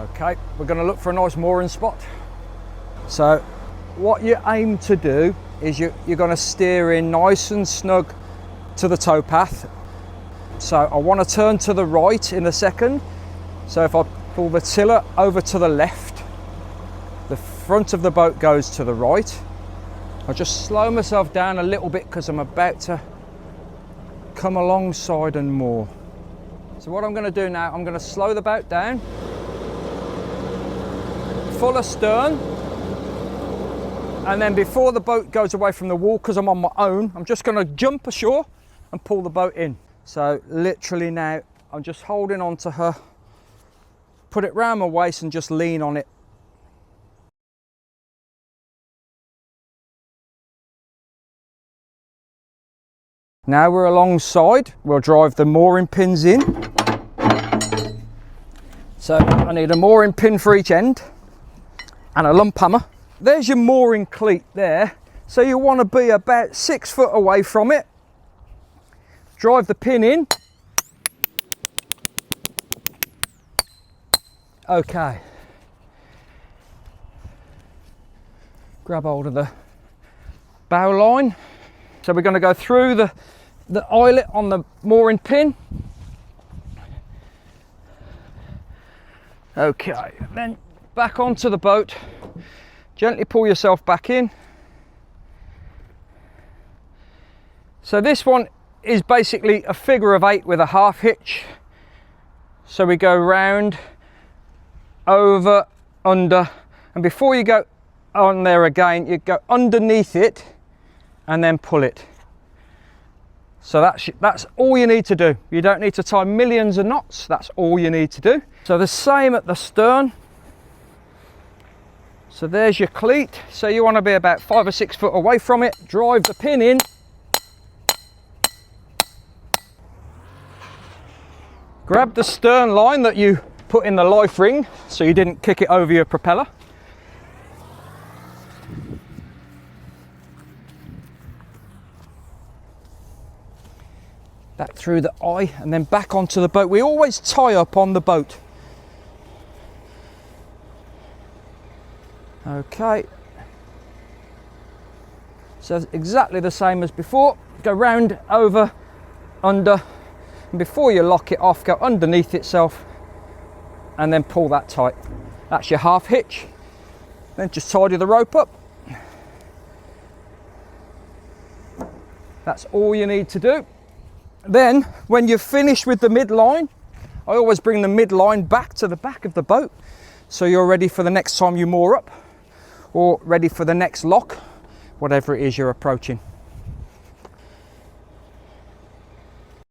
Okay, we're going to look for a nice mooring spot. So what you aim to do is you're going to steer in nice and snug to the towpath. So I want to turn to the right in a second. So if I pull the tiller over to the left, the front of the boat goes to the right. I'll just slow myself down a little bit because I'm about to come alongside and moor. So what I'm going to do now, I'm going to slow the boat down, full astern, and then before the boat goes away from the wall, because I'm on my own, I'm just going to jump ashore and pull the boat in. So literally now I'm just holding on to her, put it round my waist and just lean on it. Now we're alongside, we'll drive the mooring pins in. So I need a mooring pin for each end and a lump hammer. There's your mooring cleat there. So you want to be about 6 foot away from it. Drive the pin in. Okay. Grab hold of the bow line. So we're going to go through the eyelet on the mooring pin. Okay, then back onto the boat. Gently pull yourself back in. So this one is basically a figure of 8 with a half hitch. So we go round, over, under, and before you go on there again, you go underneath it and then pull it. So that's all you need to do. You don't need to tie millions of knots. That's all you need to do. So the same at the stern. So there's your cleat. So you want to be about 5 or 6 foot away from it. Drive the pin in. Grab the stern line that you put in the life ring so you didn't kick it over your propeller. Back through the eye and then back onto the boat. We always tie up on the boat. Okay. So exactly the same as before. Go round, over, under, and before you lock it off, go underneath itself and then pull that tight. That's your half hitch. Then just tidy the rope up. That's all you need to do. Then when you're finished with the midline, I always bring the midline back to the back of the boat so you're ready for the next time you moor up or ready for the next lock, whatever it is you're approaching.